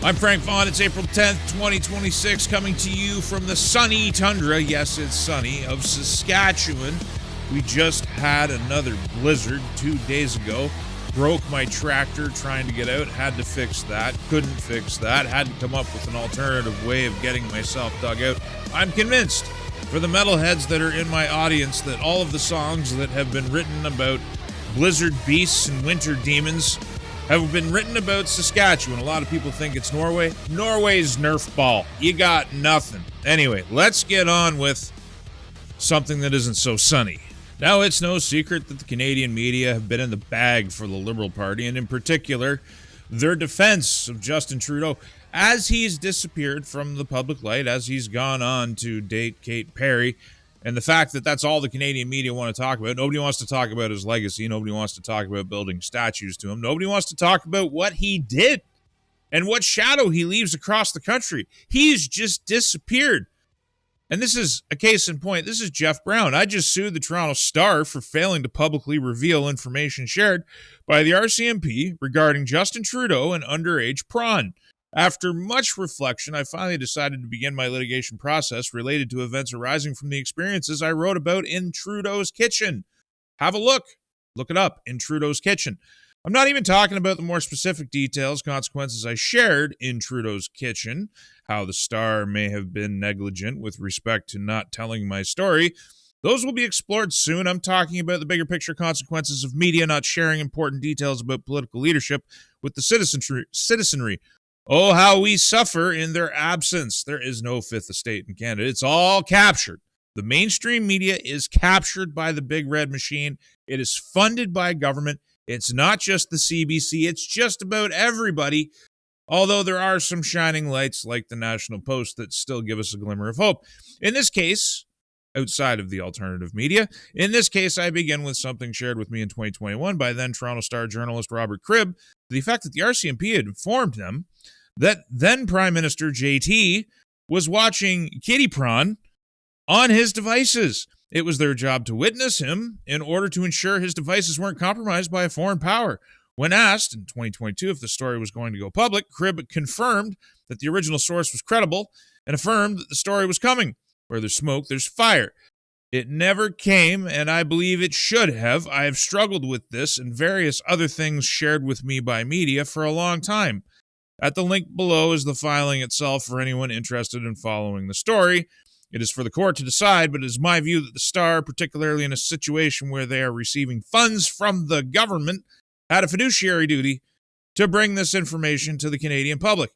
I'm Frank Vaughn. It's April 10th, 2026, coming to you from the sunny tundra, yes, it's sunny, of Saskatchewan. We just had another blizzard 2 days ago. Broke my tractor trying to get out, had to fix that, couldn't fix that, had to come up with an alternative way of getting myself dug out. I'm convinced, for the metalheads that are in my audience, that all of the songs that have been written about blizzard beasts and winter demons have been written about Saskatchewan. A lot of people think it's Norway. Norway's Nerf ball. You got nothing. Anyway, let's get on with something that isn't so sunny. Now, it's no secret that the Canadian media have been in the bag for the Liberal Party, and in particular, their defense of Justin Trudeau as he's disappeared from the public light, as he's gone on to date Kate Perry. And the fact that that's all the Canadian media want to talk about. Nobody wants to talk about his legacy. Nobody wants to talk about building statues to him. Nobody wants to talk about what he did and what shadow he leaves across the country. He's just disappeared. And this is a case in point. This is Jeff Brown. I just sued the Toronto Star for failing to publicly reveal information shared by the RCMP regarding Justin Trudeau and underage prawn. After much reflection, I finally decided to begin my litigation process related to events arising from the experiences I wrote about in Trudeau's Kitchen. Have a look. Look it up, in Trudeau's Kitchen. I'm not even talking about the more specific details, consequences I shared in Trudeau's Kitchen, how the Star may have been negligent with respect to not telling my story. Those will be explored soon. I'm talking about the bigger picture consequences of media not sharing important details about political leadership with the citizenry. Oh, how we suffer in their absence. There is no fifth estate in Canada. It's all captured. The mainstream media is captured by the big red machine. It is funded by government. It's not just the CBC. It's just about everybody. Although there are some shining lights like the National Post that still give us a glimmer of hope. In this case, outside of the alternative media, in this case, I begin with something shared with me in 2021 by then Toronto Star journalist Robert Cribb, the fact that the RCMP had informed him that then Prime Minister JT was watching Kitty Prawn on his devices. It was their job to witness him in order to ensure his devices weren't compromised by a foreign power. When asked in 2022 if the story was going to go public, Cribb confirmed that the original source was credible and affirmed that the story was coming. Where there's smoke, there's fire. It never came, and I believe it should have. I have struggled with this and various other things shared with me by media for a long time. At the link below is the filing itself for anyone interested in following the story. It is for the court to decide, but it is my view that the Star, particularly in a situation where they are receiving funds from the government, had a fiduciary duty to bring this information to the Canadian public.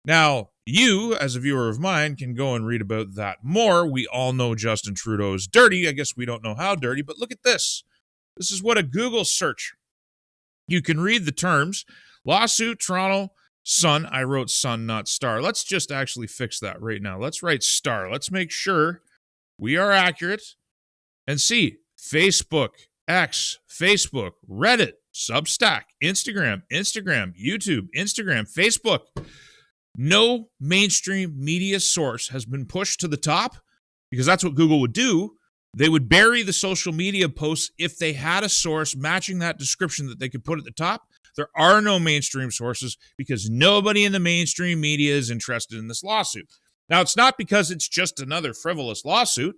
Now, you, as a viewer of mine, can go and read about that more. We all know Justin Trudeau is dirty. I guess we don't know how dirty, but look at this. This is what a Google search. You can read the terms. Lawsuit, Toronto Sun. I wrote Sun, not Star. Let's just actually fix that right now. Let's write Star. Let's make sure we are accurate and see Facebook, X, Facebook, Reddit, Substack, Instagram, YouTube, Instagram, Facebook. No mainstream media source has been pushed to the top because that's what Google would do. They would bury the social media posts if they had a source matching that description that they could put at the top. There are no mainstream sources because nobody in the mainstream media is interested in this lawsuit. Now, it's not because it's just another frivolous lawsuit.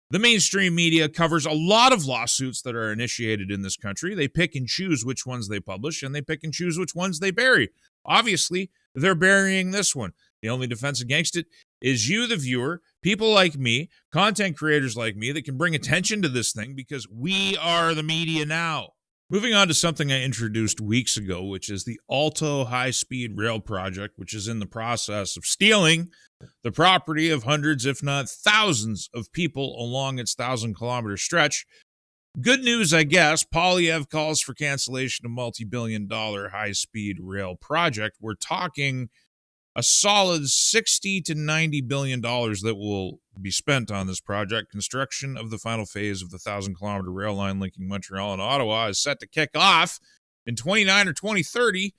The mainstream media covers a lot of lawsuits that are initiated in this country. They pick and choose which ones they publish, and they pick and choose which ones they bury. Obviously, they're burying this one. The only defense against it is you, the viewer, people like me, content creators like me that can bring attention to this thing because we are the media now. Moving on to something I introduced weeks ago, which is the Alto high-speed rail project, which is in the process of stealing the property of hundreds, if not thousands, of people along its 1,000-kilometer stretch. Good news, I guess. Polyev calls for cancellation of multi-billion-dollar high-speed rail project. We're talking a solid $60 to $90 billion that will be spent on this project. Construction of the final phase of the 1,000-kilometer rail line linking Montreal and Ottawa is set to kick off in 2029 or 2030.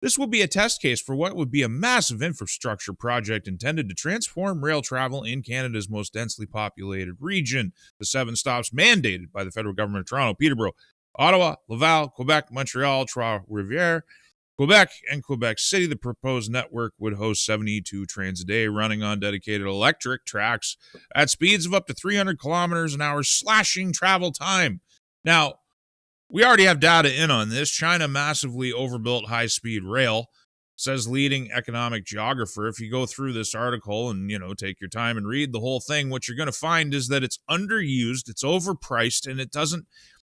This will be a test case for what would be a massive infrastructure project intended to transform rail travel in Canada's most densely populated region. The 7 stops mandated by the federal government of Toronto, Peterborough, Ottawa, Laval, Quebec, Montreal, Trois-Rivières Quebec and Quebec City. The proposed network would host 72 trains a day running on dedicated electric tracks at speeds of up to 300 kilometers an hour, slashing travel time. Now, we already have data in on this. China massively overbuilt high-speed rail, says leading economic geographer. If you go through this article and, take your time and read the whole thing, what you're going to find is that it's underused, it's overpriced, and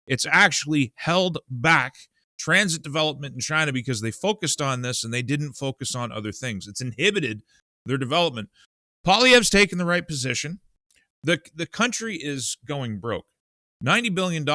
it's actually held back transit development in China because they focused on this and they didn't focus on other things. It's inhibited their development. Poilievre's taken the right position. The country is going broke. $90 billion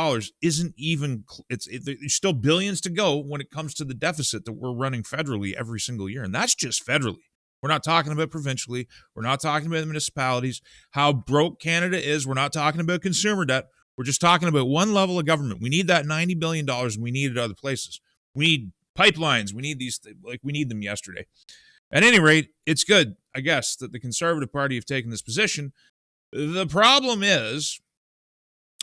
isn't even, there's still billions to go when it comes to the deficit that we're running federally every single year. And that's just federally. We're not talking about provincially. We're not talking about municipalities, how broke Canada is. We're not talking about consumer debt. We're just talking about one level of government. We need that $90 billion, and we need it other places. We need pipelines. We need these, we need them yesterday. At any rate, it's good, I guess, that the Conservative Party have taken this position. The problem is,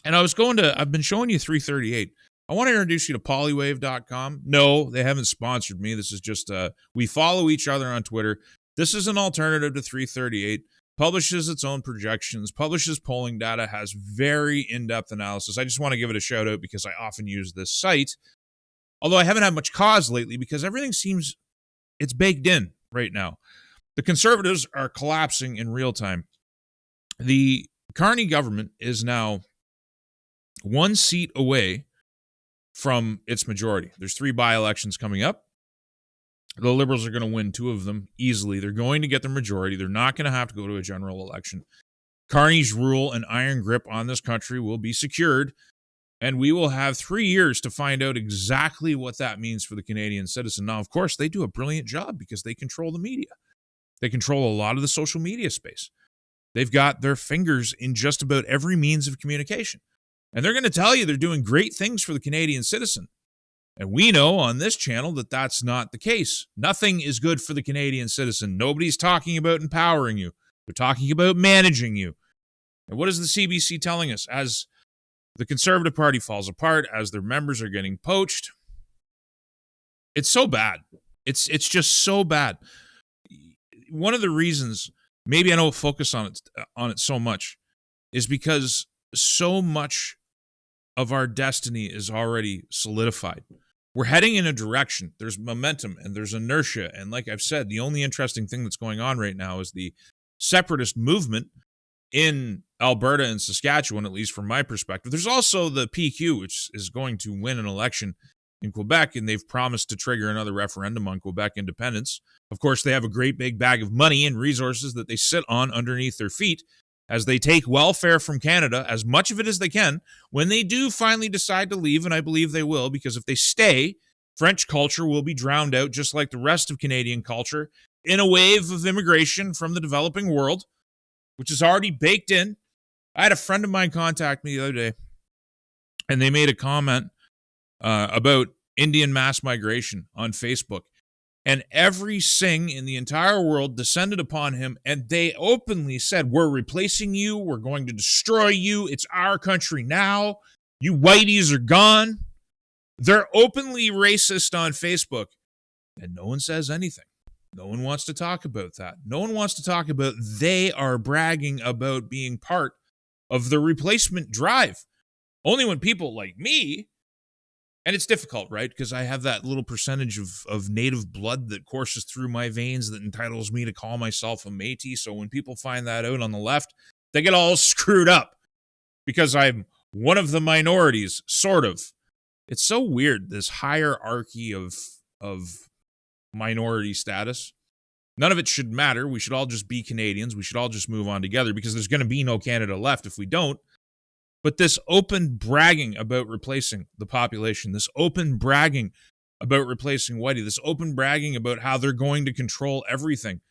and I've been showing you 338. I want to introduce you to polywave.com. No, they haven't sponsored me. This is just, we follow each other on Twitter. This is an alternative to 338. Publishes its own projections, publishes polling data, has very in-depth analysis. I just want to give it a shout out because I often use this site. Although I haven't had much cause lately because everything seems, it's baked in right now. The Conservatives are collapsing in real time. The Carney government is now one seat away from its majority. There's 3 by-elections coming up. The Liberals are going to win 2 of them easily. They're going to get their majority. They're not going to have to go to a general election. Carney's rule and iron grip on this country will be secured, and we will have 3 years to find out exactly what that means for the Canadian citizen. Now, of course, they do a brilliant job because they control the media. They control a lot of the social media space. They've got their fingers in just about every means of communication. And they're going to tell you they're doing great things for the Canadian citizen. And we know on this channel that that's not the case. Nothing is good for the Canadian citizen. Nobody's talking about empowering you. They're talking about managing you. And what is the CBC telling us? As the Conservative Party falls apart, as their members are getting poached, it's so bad. It's just so bad. One of the reasons, maybe I don't focus on it so much, is because so much of our destiny is already solidified. We're heading in a direction. There's momentum and there's inertia. And like I've said, the only interesting thing that's going on right now is the separatist movement in Alberta and Saskatchewan, at least from my perspective. There's also the PQ, which is going to win an election in Quebec, and they've promised to trigger another referendum on Quebec independence. Of course, they have a great big bag of money and resources that they sit on underneath their feet as they take welfare from Canada, as much of it as they can, when they do finally decide to leave, and I believe they will, because if they stay, French culture will be drowned out, just like the rest of Canadian culture, in a wave of immigration from the developing world, which is already baked in. I had a friend of mine contact me the other day, and they made a comment about Indian mass migration on Facebook. And every Singh in the entire world descended upon him, and they openly said, we're replacing you. We're going to destroy you. It's our country now. You whiteys are gone. They're openly racist on Facebook, and no one says anything. No one wants to talk about that. No one wants to talk about they are bragging about being part of the replacement drive. Only when people like me, and it's difficult, right? Because I have that little percentage of native blood that courses through my veins that entitles me to call myself a Métis. So when people find that out on the left, they get all screwed up because I'm one of the minorities, sort of. It's so weird, this hierarchy of minority status. None of it should matter. We should all just be Canadians. We should all just move on together because there's going to be no Canada left if we don't. But this open bragging about replacing the population, this open bragging about replacing whitey, this open bragging about how they're going to control everything.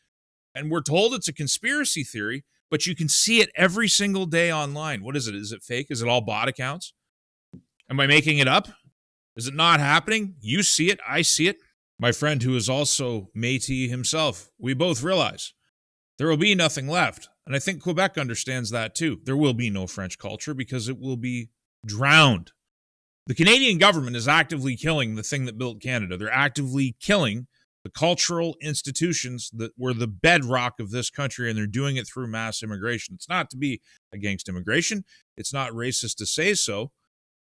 And we're told it's a conspiracy theory, but you can see it every single day online. What is it? Is it fake? Is it all bot accounts? Am I making it up? Is it not happening? You see it. I see it. My friend who is also Métis himself, we both realize there will be nothing left. And I think Quebec understands that too. There will be no French culture because it will be drowned. The Canadian government is actively killing the thing that built Canada. They're actively killing the cultural institutions that were the bedrock of this country, and they're doing it through mass immigration. It's not to be against immigration. It's not racist to say so.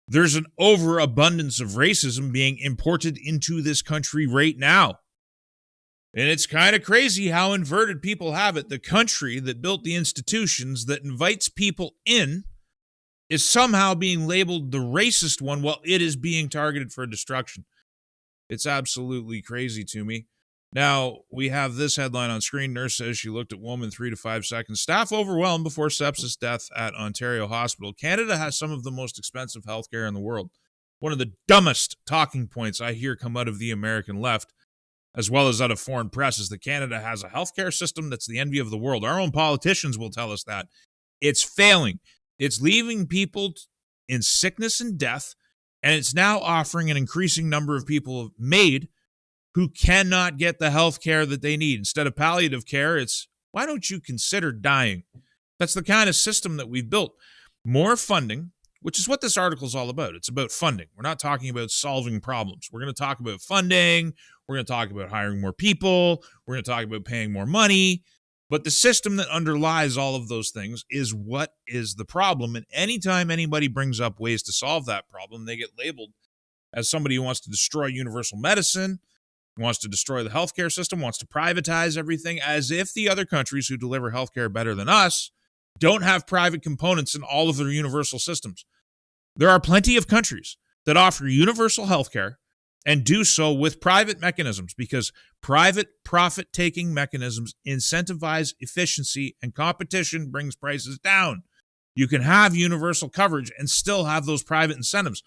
There's an overabundance of racism being imported into this country right now. And it's kind of crazy how inverted people have it. The country that built the institutions that invites people in is somehow being labeled the racist one while it is being targeted for destruction. It's absolutely crazy to me. Now, we have this headline on screen. Nurse says she looked at woman 3 to 5 seconds. Staff overwhelmed before sepsis death at Ontario Hospital. Canada has some of the most expensive healthcare in the world. One of the dumbest talking points I hear come out of the American left, as well as out of foreign press, is that Canada has a healthcare system that's the envy of the world. Our own politicians will tell us that. It's failing. It's leaving people in sickness and death, and it's now offering an increasing number of people MAID who cannot get the health care that they need. Instead of palliative care, it's, why don't you consider dying? That's the kind of system that we've built. More funding, which is what this article is all about. It's about funding. We're not talking about solving problems. We're going to talk about funding. We're going to talk about hiring more people. We're going to talk about paying more money. But the system that underlies all of those things is what is the problem. And anytime anybody brings up ways to solve that problem, they get labeled as somebody who wants to destroy universal medicine, wants to destroy the healthcare system, wants to privatize everything, as if the other countries who deliver healthcare better than us don't have private components in all of their universal systems. There are plenty of countries that offer universal healthcare and do so with private mechanisms, because private profit-taking mechanisms incentivize efficiency, and competition brings prices down. You can have universal coverage and still have those private incentives.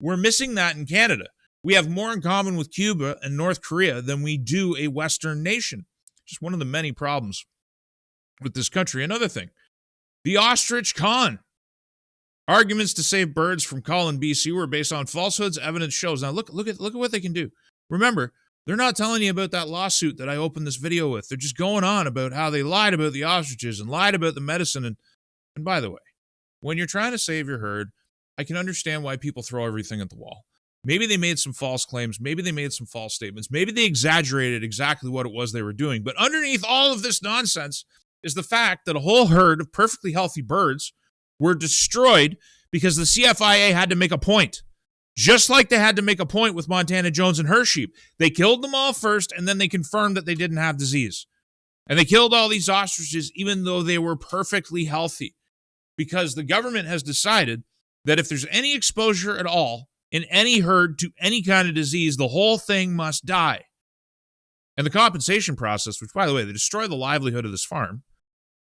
We're missing that in Canada. We have more in common with Cuba and North Korea than we do a Western nation. Just one of the many problems with this country. Another thing, the Ostrich con. Arguments to save birds from cull in BC were based on falsehoods. Evidence shows. Now look at what they can do. Remember, they're not telling you about that lawsuit that I opened this video with. They're just going on about how they lied about the ostriches and lied about the medicine. And by the way, when you're trying to save your herd, I can understand why people throw everything at the wall. Maybe they made some false claims. Maybe they made some false statements. Maybe they exaggerated exactly what it was they were doing. But underneath all of this nonsense is the fact that a whole herd of perfectly healthy birds were destroyed because the CFIA had to make a point. Just like they had to make a point with Montana Jones and her sheep. They killed them all first, and then they confirmed that they didn't have disease. And they killed all these ostriches even though they were perfectly healthy, because the government has decided that if there's any exposure at all in any herd to any kind of disease, the whole thing must die. And the compensation process, which, by the way, they destroy the livelihood of this farm,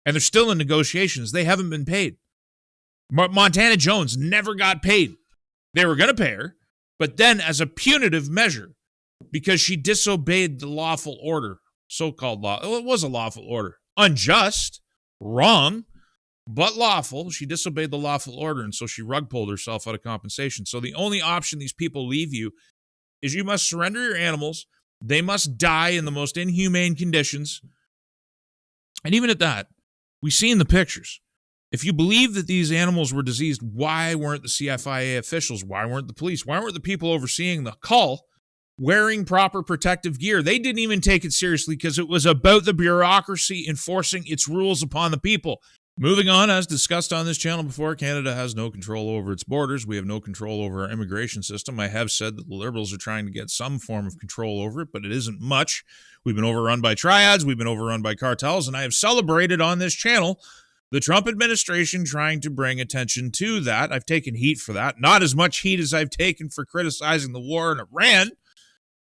and they're still in negotiations. They haven't been paid. Montana Jones never got paid. They were going to pay her, but then as a punitive measure, because she disobeyed the lawful order, so-called law. Well, it was a lawful order. Unjust, wrong, but lawful. She disobeyed the lawful order, and so she rug pulled herself out of compensation. So the only option these people leave you is you must surrender your animals. They must die in the most inhumane conditions. And even at that, we see in the pictures, if you believe that these animals were diseased, why weren't the CFIA officials, why weren't the police, why weren't the people overseeing the cull wearing proper protective gear? They didn't even take it seriously because it was about the bureaucracy enforcing its rules upon the people. Moving on, as discussed on this channel before, Canada has no control over its borders. We have no control over our immigration system. I have said that the Liberals are trying to get some form of control over it, but it isn't much. We've been overrun by triads. We've been overrun by cartels, and I have celebrated on this channel the Trump administration trying to bring attention to that. I've taken heat for that. Not as much heat as I've taken for criticizing the war in Iran,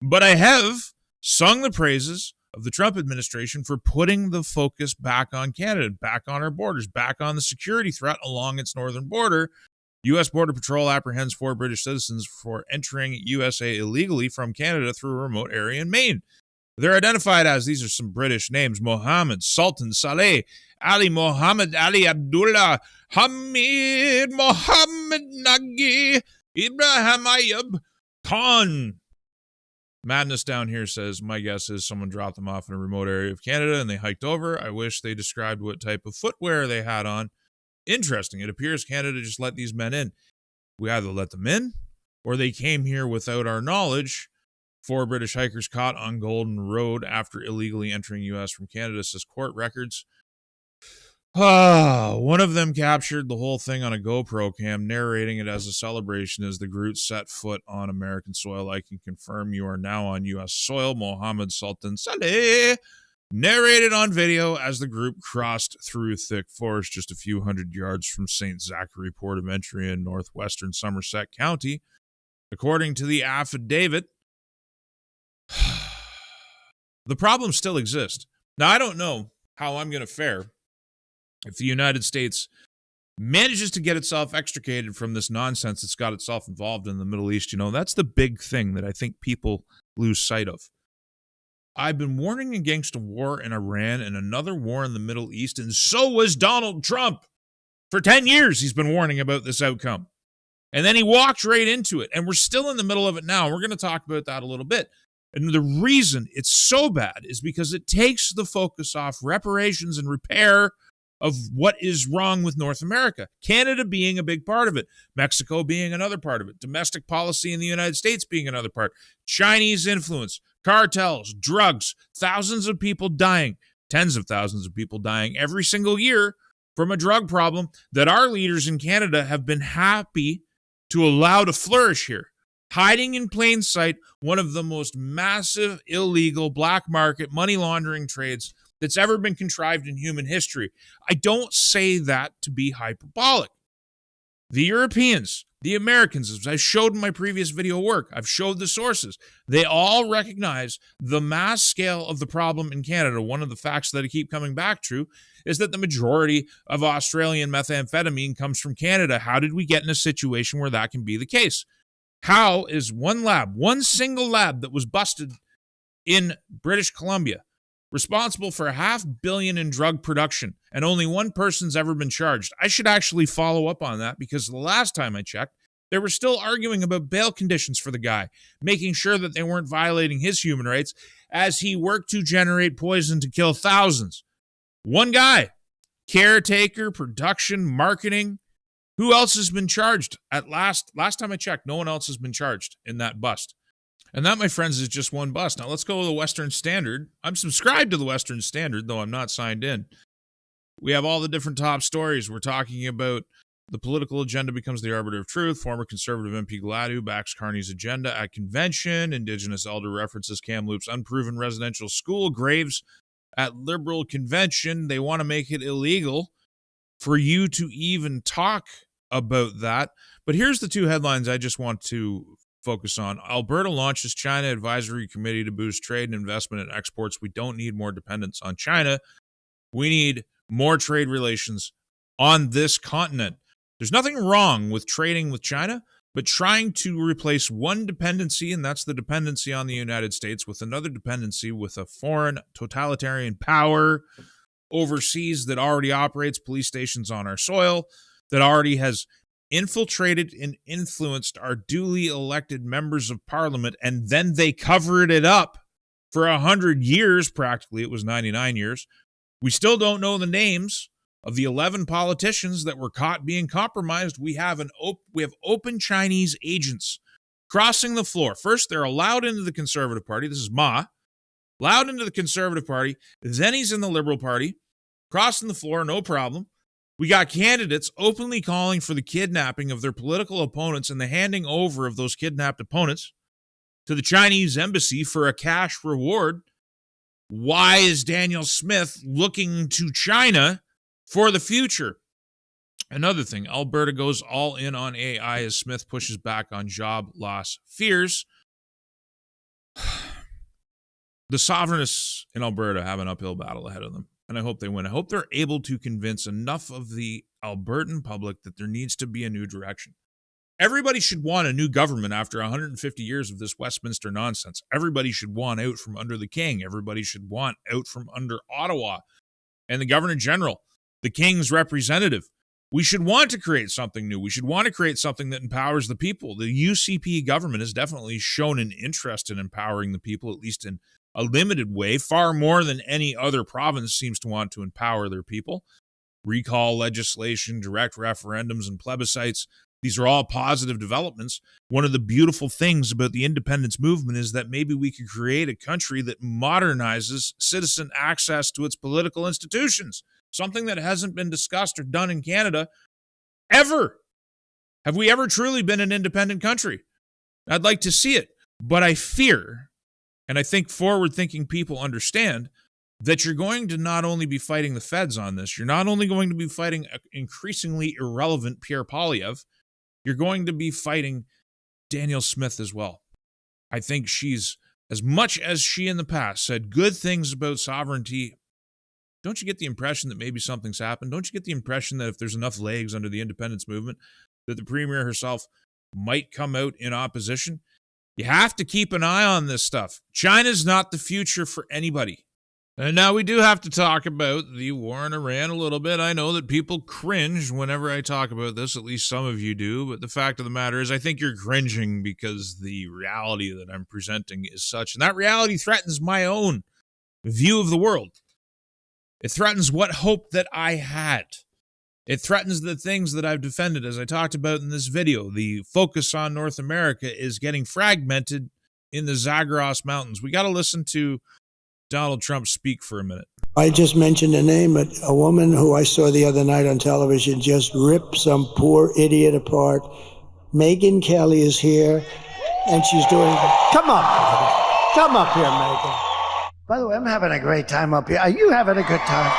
but I have sung the praises of the Trump administration for putting the focus back on Canada, back on our borders, back on the security threat along its northern border. U.S. Border Patrol apprehends 4 British citizens for entering USA illegally from Canada through a remote area in Maine. They're identified as, these are some British names, Mohammed, Sultan, Saleh, Ali Mohammed, Ali Abdullah, Hamid, Mohammed Nagy, Ibrahim Ayub, Khan. Madness down here says, my guess is someone dropped them off in a remote area of Canada and they hiked over. I wish they described what type of footwear they had on. Interesting. It appears Canada just let these men in. We either let them in or they came here without our knowledge. 4 British hikers caught on Golden Road after illegally entering U.S. from Canada, says court records. One of them captured the whole thing on a GoPro cam, narrating it as a celebration as the group set foot on American soil. I can confirm you are now on U.S. soil. Mohammed Sultan Saleh narrated on video as the group crossed through thick forest just a few hundred yards from St. Zachary Port of Entry in northwestern Somerset County. According to the affidavit, the problem still exists. Now, I don't know how I'm going to fare if the United States manages to get itself extricated from this nonsense that's got itself involved in the Middle East. You know, that's the big thing that I think people lose sight of. I've been warning against a war in Iran and another war in the Middle East, and so was Donald Trump. For 10 years, he's been warning about this outcome. And then he walked right into it, and we're still in the middle of it now. We're going to talk about that a little bit. And the reason it's so bad is because it takes the focus off reparations and repair of what is wrong with North America. Canada being a big part of it. Mexico being another part of it. Domestic policy in the United States being another part. Chinese influence, cartels, drugs, thousands of people dying, tens of thousands of people dying every single year from a drug problem that our leaders in Canada have been happy to allow to flourish here. Hiding in plain sight, one of the most massive, illegal, black market, money laundering trades that's ever been contrived in human history. I don't say that to be hyperbolic. The Europeans, the Americans, as I showed in my previous video work, I've showed the sources. They all recognize the mass scale of the problem in Canada. One of the facts that I keep coming back to is that the majority of Australian methamphetamine comes from Canada. How did we get in a situation where that can be the case? How is one single lab that was busted in British Columbia, responsible for $500 million in drug production, and only one person's ever been charged? I should actually follow up on that, because the last time I checked, they were still arguing about bail conditions for the guy, making sure that they weren't violating his human rights as he worked to generate poison to kill thousands. One guy, caretaker, production, marketing. Who else has been charged? At last time I checked, no one else has been charged in that bust. And that, my friends, is just one bust. Now let's go to the Western Standard. I'm subscribed to the Western Standard, though I'm not signed in. We have all the different top stories. We're talking about the political agenda becomes the arbiter of truth. Former Conservative MP Gladue backs Carney's agenda at convention. Indigenous elder references Kamloops' unproven residential school. Graves at Liberal convention. They want to make it illegal for you to even talk about that. But here's the two headlines I just want to focus on. Alberta launches China Advisory Committee to boost trade and investment and exports. We don't need more dependence on China. We need more trade relations on this continent. There's nothing wrong with trading with China, but trying to replace one dependency, and that's the dependency on the United States, with another dependency with a foreign totalitarian power overseas that already operates police stations on our soil, that already has infiltrated and influenced our duly elected members of parliament, and then they covered it up for 100 years, practically. It was 99 years. We still don't know the names of the 11 politicians that were caught being compromised. We have open Chinese agents crossing the floor. First, they're allowed into the Conservative Party. This is Ma. Allowed into the Conservative Party. Then he's in the Liberal Party. Crossing the floor, no problem. We got candidates openly calling for the kidnapping of their political opponents and the handing over of those kidnapped opponents to the Chinese embassy for a cash reward. Why is Daniel Smith looking to China for the future? Another thing, Alberta goes all in on AI as Smith pushes back on job loss fears. The sovereignists in Alberta have an uphill battle ahead of them, and I hope they win. I hope they're able to convince enough of the Albertan public that there needs to be a new direction. Everybody should want a new government after 150 years of this Westminster nonsense. Everybody should want out from under the king. Everybody should want out from under Ottawa and the Governor General, the King's representative. We should want to create something new. We should want to create something that empowers the people. The UCP government has definitely shown an interest in empowering the people, at least in a limited way, far more than any other province seems to want to empower their people. Recall legislation, direct referendums, and plebiscites. These are all positive developments. One of the beautiful things about the independence movement is that maybe we could create a country that modernizes citizen access to its political institutions, something that hasn't been discussed or done in Canada ever. Have we ever truly been an independent country? I'd like to see it, but I fear, and I think forward-thinking people understand, that you're going to not only be fighting the feds on this, you're not only going to be fighting an increasingly irrelevant Pierre Poilievre, you're going to be fighting Danielle Smith as well. I think she's, as much as she in the past said good things about sovereignty, don't you get the impression that maybe something's happened? Don't you get the impression that if there's enough legs under the independence movement, that the premier herself might come out in opposition? You have to keep an eye on this stuff. China's not the future for anybody. And now we do have to talk about the war in Iran a little bit. I know that people cringe whenever I talk about this, at least some of you do, but the fact of the matter is I think you're cringing because the reality that I'm presenting is such, and that reality threatens my own view of the world. It threatens what hope that I had. It threatens the things that I've defended, as I talked about in this video. The focus on North America is getting fragmented in the Zagros Mountains. We got to listen to Donald Trump speak for a minute. I just mentioned a name, but a woman who I saw the other night on television just ripped some poor idiot apart. Megyn Kelly is here, and she's doing... Come up. Come up here, Megyn. By the way, I'm having a great time up here. Are you having a good time?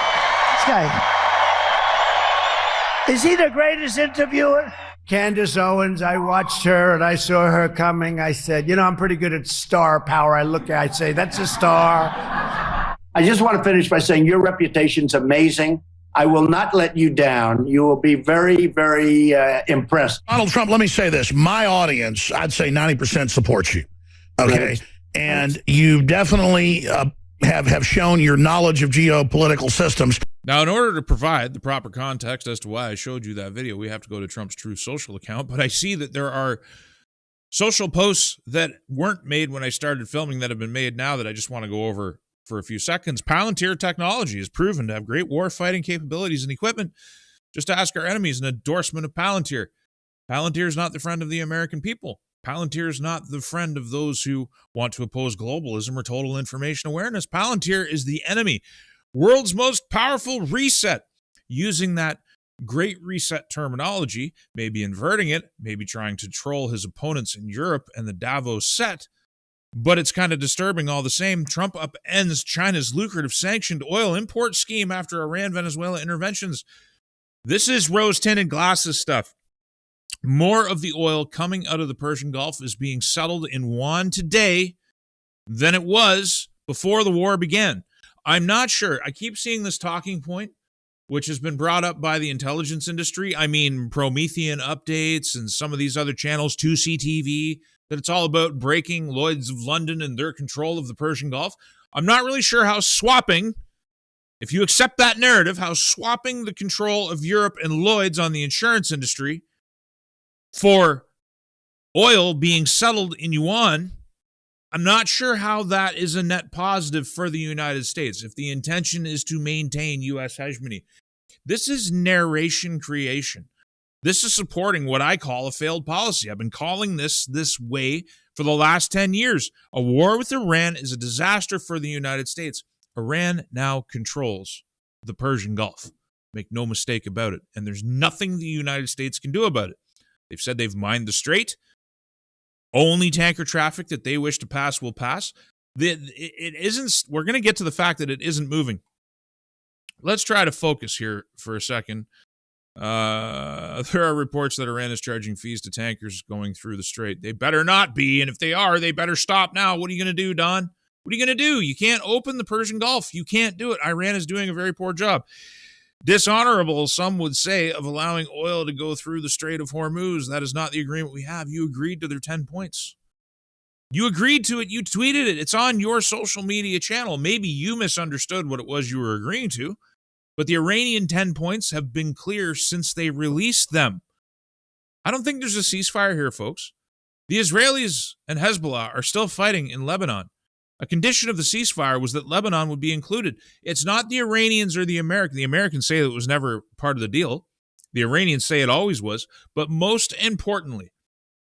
This guy... Is he the greatest interviewer? Candace Owens, I watched her and I saw her coming. I said, you know, I'm pretty good at star power. I say, that's a star. I just want to finish by saying your reputation's amazing. I will not let you down. You will be very, very impressed. Donald Trump, let me say this. My audience, I'd say 90% supports you. Okay. Right. And you definitely have shown your knowledge of geopolitical systems. Now, in order to provide the proper context as to why I showed you that video, we have to go to Trump's Truth Social account. But I see that there are social posts that weren't made when I started filming that have been made now that I just want to go over for a few seconds. Palantir Technology is proven to have great war-fighting capabilities and equipment. Just ask our enemies an endorsement of Palantir. Palantir is not the friend of the American people. Palantir is not the friend of those who want to oppose globalism or total information awareness. Palantir is the enemy. World's most powerful reset. Using that great reset terminology, maybe inverting it, maybe trying to troll his opponents in Europe and the Davos set, but it's kind of disturbing all the same. Trump upends China's lucrative sanctioned oil import scheme after Iran-Venezuela interventions. This is rose-tinted glasses stuff. More of the oil coming out of the Persian Gulf is being settled in yuan today than it was before the war began. I'm not sure. I keep seeing this talking point, which has been brought up by the intelligence industry. I mean, Promethean updates and some of these other channels, 2CTV, that it's all about breaking Lloyd's of London and their control of the Persian Gulf. I'm not really sure how swapping, if you accept that narrative, how swapping the control of Europe and Lloyd's on the insurance industry for oil being settled in yuan, I'm not sure how that is a net positive for the United States if the intention is to maintain U.S. hegemony. This is narration creation. This is supporting what I call a failed policy. I've been calling this way for the last 10 years. A war with Iran is a disaster for the United States. Iran now controls the Persian Gulf. Make no mistake about it. And there's nothing the United States can do about it. They've said they've mined the strait. Only tanker traffic that they wish to pass will pass. It isn't. We're going to get to the fact that it isn't moving. Let's try to focus here for a second. There are reports that Iran is charging fees to tankers going through the strait. They better not be, and if they are, they better stop now. What are you going to do, Don? What are you going to do? You can't open the Persian Gulf. You can't do it. Iran is doing a very poor job. Dishonorable, some would say, of allowing oil to go through the Strait of Hormuz. That is not the agreement we have. You agreed to their 10 points. You agreed to it. You tweeted it. It's on your social media channel. Maybe you misunderstood what it was you were agreeing to, but the Iranian 10 points have been clear since they released them. I don't think there's a ceasefire here, folks. The Israelis and Hezbollah are still fighting in Lebanon. A condition of the ceasefire was that Lebanon would be included. It's not the Iranians or the Americans. The Americans say that it was never part of the deal. The Iranians say it always was. But most importantly,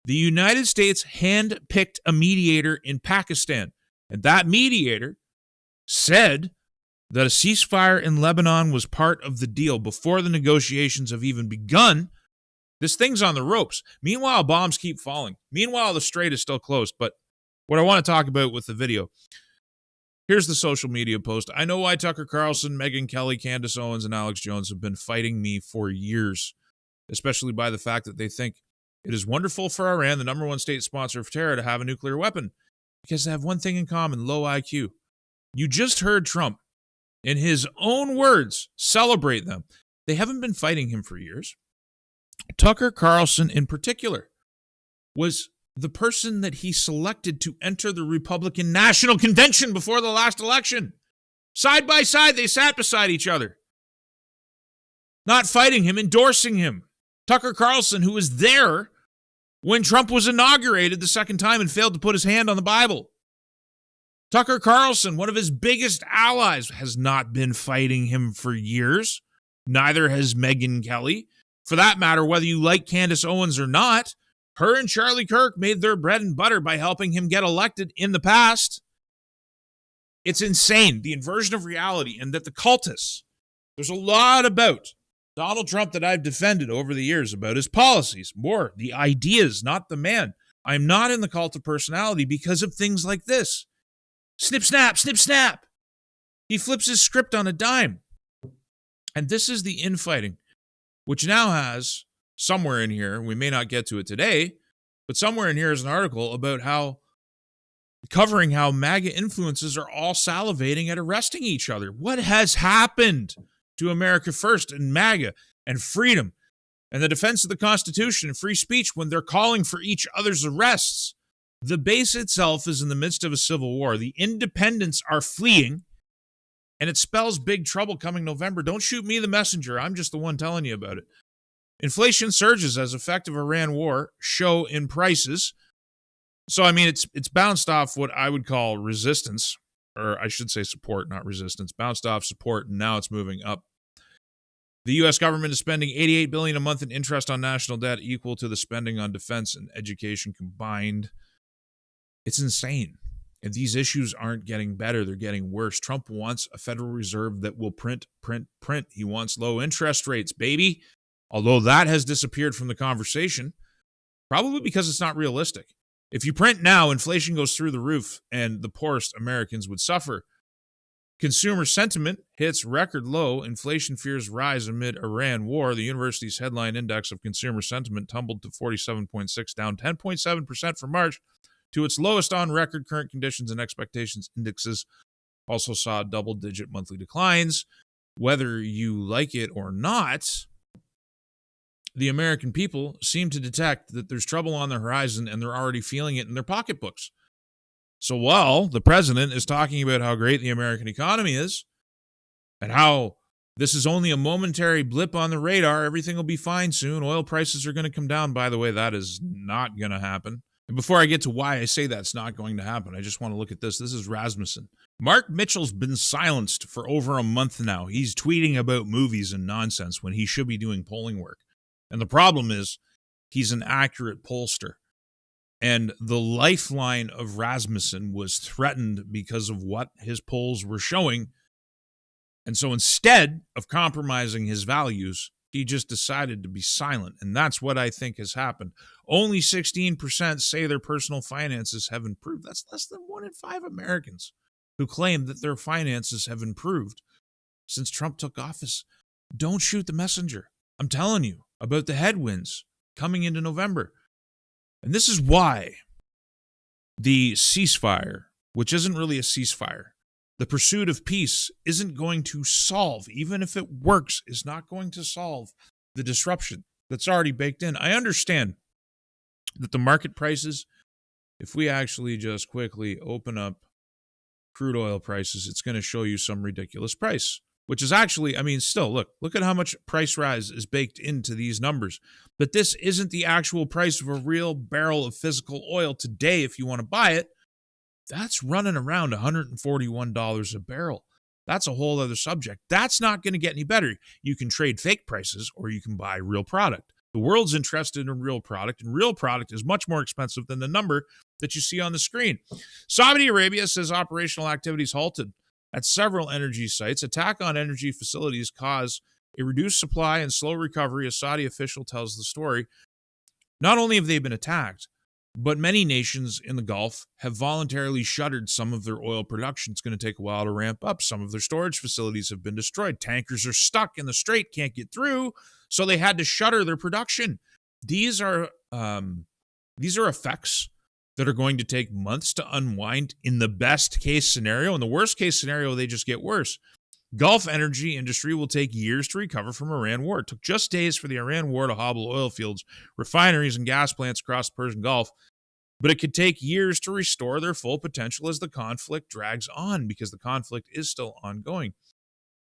the United States handpicked a mediator in Pakistan. And that mediator said that a ceasefire in Lebanon was part of the deal before the negotiations have even begun. This thing's on the ropes. Meanwhile, bombs keep falling. Meanwhile, the strait is still closed. But what I want to talk about with the video, here's the social media post. I know why Tucker Carlson, Megyn Kelly, Candace Owens, and Alex Jones have been fighting me for years, especially by the fact that they think it is wonderful for Iran, the number one state sponsor of terror, to have a nuclear weapon because they have one thing in common: low IQ. You just heard Trump, in his own words, celebrate them. They haven't been fighting him for years. Tucker Carlson, in particular, was the person that he selected to enter the Republican National Convention before the last election. Side by side, they sat beside each other. Not fighting him, endorsing him. Tucker Carlson, who was there when Trump was inaugurated the second time and failed to put his hand on the Bible. Tucker Carlson, one of his biggest allies, has not been fighting him for years. Neither has Megyn Kelly. For that matter, whether you like Candace Owens or not, her and Charlie Kirk made their bread and butter by helping him get elected in the past. It's insane, the inversion of reality, and that the cultists, there's a lot about Donald Trump that I've defended over the years about his policies, more the ideas, not the man. I'm not in the cult of personality because of things like this. Snip, snap, snip, snap. He flips his script on a dime. And this is the infighting, which now has somewhere in here, we may not get to it today, but somewhere in here is an article about how, covering how MAGA influences are all salivating at arresting each other. What has happened to America First and MAGA and freedom and the defense of the Constitution and free speech when they're calling for each other's arrests? The base itself is in the midst of a civil war. The independents are fleeing, and it spells big trouble coming November. Don't shoot me the messenger. I'm just the one telling you about it. Inflation surges as effective Iran war show in prices. So, I mean, it's bounced off what I would call resistance, or I should say support, not resistance. Bounced off support, and now it's moving up. The U.S. government is spending $88 billion a month in interest on national debt, equal to the spending on defense and education combined. It's insane. And these issues aren't getting better. They're getting worse. Trump wants a Federal Reserve that will print. He wants low interest rates, baby. Although that has disappeared from the conversation, probably because it's not realistic. If you print now, inflation goes through the roof and the poorest Americans would suffer. Consumer sentiment hits record low. Inflation fears rise amid Iran war. The university's headline index of consumer sentiment tumbled to 47.6, down 10.7% from March, to its lowest on record. Current conditions and expectations indexes also saw double-digit monthly declines. Whether you like it or not, the American people seem to detect that there's trouble on the horizon, and they're already feeling it in their pocketbooks. So while the president is talking about how great the American economy is and how this is only a momentary blip on the radar, everything will be fine soon, oil prices are going to come down. By the way, that is not going to happen. And before I get to why I say that's not going to happen, I just want to look at this. This is Rasmussen. Mark Mitchell's been silenced for over a month now. He's tweeting about movies and nonsense when he should be doing polling work. And the problem is he's an accurate pollster. And the lifeline of Rasmussen was threatened because of what his polls were showing. And so instead of compromising his values, he just decided to be silent. And that's what I think has happened. Only 16% say their personal finances have improved. That's less than 1 in 5 Americans who claim that their finances have improved since Trump took office. Don't shoot the messenger. I'm telling you about the headwinds coming into November. And this is why the ceasefire, which isn't really a ceasefire, the pursuit of peace isn't going to solve, even if it works, is not going to solve the disruption that's already baked in. I understand that the market prices, if we actually just quickly open up crude oil prices, it's going to show you some ridiculous price, which is actually, I mean, still, look at how much price rise is baked into these numbers. But this isn't the actual price of a real barrel of physical oil today if you want to buy it. That's running around $141 a barrel. That's a whole other subject. That's not going to get any better. You can trade fake prices or you can buy real product. The world's interested in real product, and real product is much more expensive than the number that you see on the screen. Saudi Arabia says operational activities halted at several energy sites. Attack on energy facilities cause a reduced supply and slow recovery, a Saudi official tells the story. Not only have they been attacked, but many nations in the Gulf have voluntarily shuttered some of their oil production. It's going to take a while to ramp up. Some of their storage facilities have been destroyed. Tankers are stuck in the strait, can't get through, so they had to shutter their production. These are effects that are going to take months to unwind in the best case scenario. In the worst case scenario, they just get worse. Gulf energy industry will take years to recover from Iran war. It took just days for the Iran war to hobble oil fields, refineries, and gas plants across the Persian Gulf. But it could take years to restore their full potential as the conflict drags on, because the conflict is still ongoing.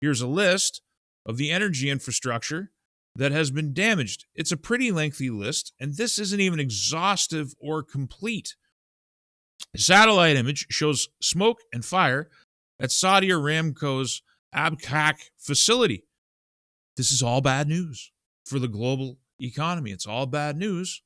Here's a list of the energy infrastructure that has been damaged. It's a pretty lengthy list, and this isn't even exhaustive or complete. A satellite image shows smoke and fire at Saudi Aramco's Abqaiq facility. This is all bad news for the global economy. It's all bad news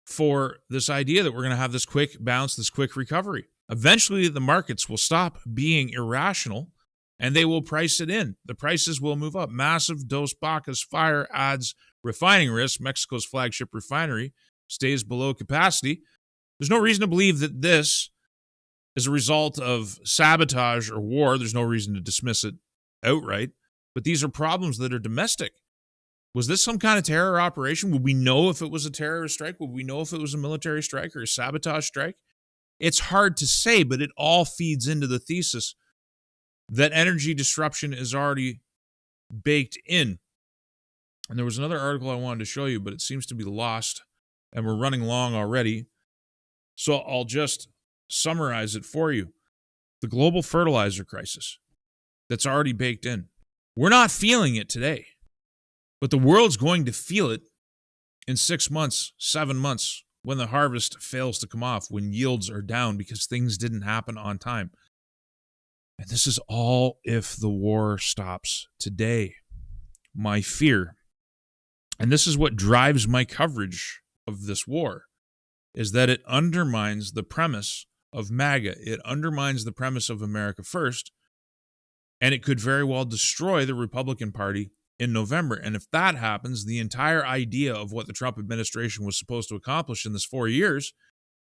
for this idea that we're going to have this quick bounce, this quick recovery. Eventually, the markets will stop being irrational and they will price it in. The prices will move up. Massive Dos Bocas fire adds refining risk. Mexico's flagship refinery stays below capacity. There's no reason to believe that this is a result of sabotage or war. There's no reason to dismiss it outright. But these are problems that are domestic. Was this some kind of terror operation? Would we know if it was a terrorist strike? Would we know if it was a military strike or a sabotage strike? It's hard to say, but it all feeds into the thesis that energy disruption is already baked in. And there was another article I wanted to show you, but it seems to be lost, and we're running long already. So I'll just summarize it for you. The global fertilizer crisis that's already baked in. We're not feeling it today, but the world's going to feel it in 6 months, 7 months, when the harvest fails to come off, when yields are down because things didn't happen on time. And this is all if the war stops today. My fear, and this is what drives my coverage of this war, is that it undermines the premise of MAGA. It undermines the premise of America First, and it could very well destroy the Republican Party in November. And if that happens, the entire idea of what the Trump administration was supposed to accomplish in this 4 years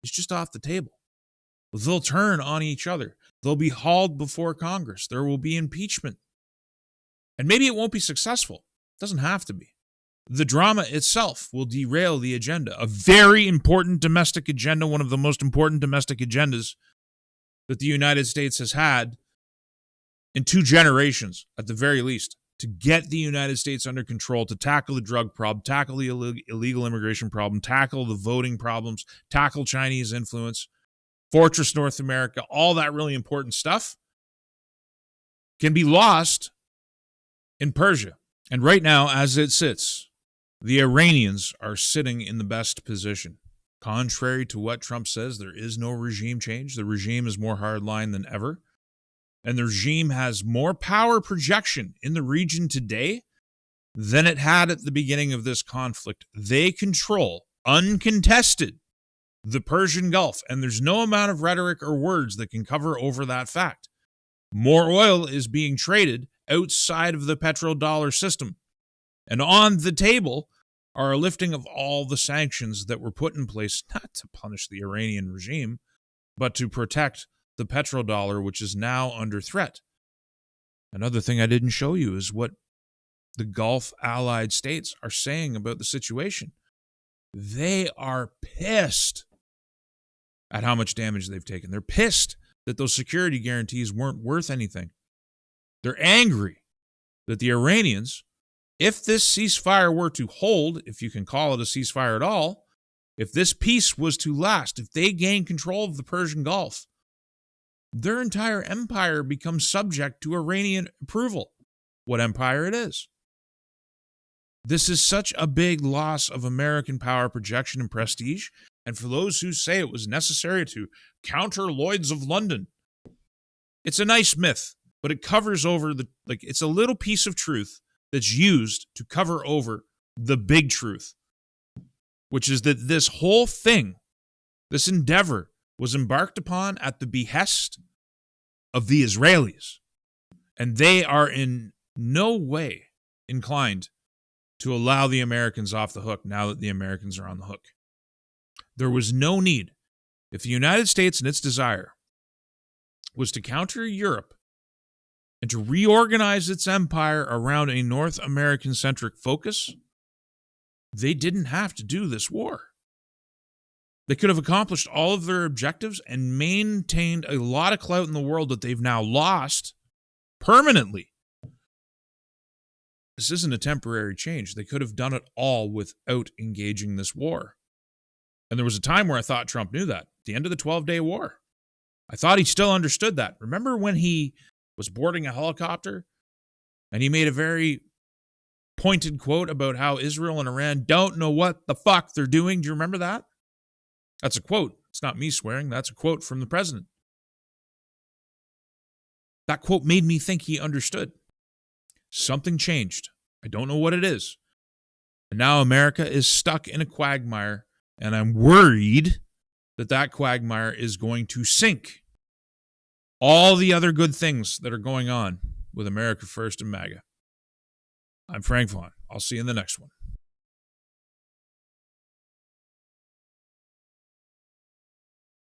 is just off the table. They'll turn on each other. They'll be hauled before Congress. There will be impeachment. And maybe it won't be successful. It doesn't have to be. The drama itself will derail the agenda, a very important domestic agenda, one of the most important domestic agendas that the United States has had in 2 generations, at the very least, to get the United States under control, to tackle the drug problem, tackle the illegal immigration problem, tackle the voting problems, tackle Chinese influence, Fortress North America, all that really important stuff can be lost in Persia. And right now, as it sits, the Iranians are sitting in the best position. Contrary to what Trump says, there is no regime change. The regime is more hardline than ever. And the regime has more power projection in the region today than it had at the beginning of this conflict. They control, uncontested, the Persian Gulf, and there's no amount of rhetoric or words that can cover over that fact. More oil is being traded outside of the petrodollar system. And on the table are a lifting of all the sanctions that were put in place, not to punish the Iranian regime, but to protect the petrodollar, which is now under threat. Another thing I didn't show you is what the Gulf allied states are saying about the situation. They are pissed at how much damage they've taken. They're pissed that those security guarantees weren't worth anything. They're angry that the Iranians, if this ceasefire were to hold, if you can call it a ceasefire at all, if this peace was to last, if they gain control of the Persian Gulf, their entire empire becomes subject to Iranian approval, what empire it is. This is such a big loss of American power projection and prestige. And for those who say it was necessary to counter Lloyd's of London, it's a nice myth. but it covers over it's a little piece of truth that's used to cover over the big truth, which is that this whole thing, this endeavor, was embarked upon at the behest of the Israelis. And they are in no way inclined to allow the Americans off the hook now that the Americans are on the hook. There was no need. If the United States and its desire was to counter Europe and to reorganize its empire around a North American-centric focus, they didn't have to do this war. They could have accomplished all of their objectives and maintained a lot of clout in the world that they've now lost permanently. This isn't a temporary change. They could have done it all without engaging this war. And there was a time where I thought Trump knew that. The end of the 12-day war. I thought he still understood that. Remember when he was boarding a helicopter and he made a very pointed quote about how Israel and Iran don't know what the fuck they're doing? Do you remember that? That's a quote. It's not me swearing. That's a quote from the president. That quote made me think he understood. Something changed. I don't know what it is. And now America is stuck in a quagmire, and I'm worried that that quagmire is going to sink all the other good things that are going on with America First and MAGA. I'm Frank Vaughn. I'll see you in the next one.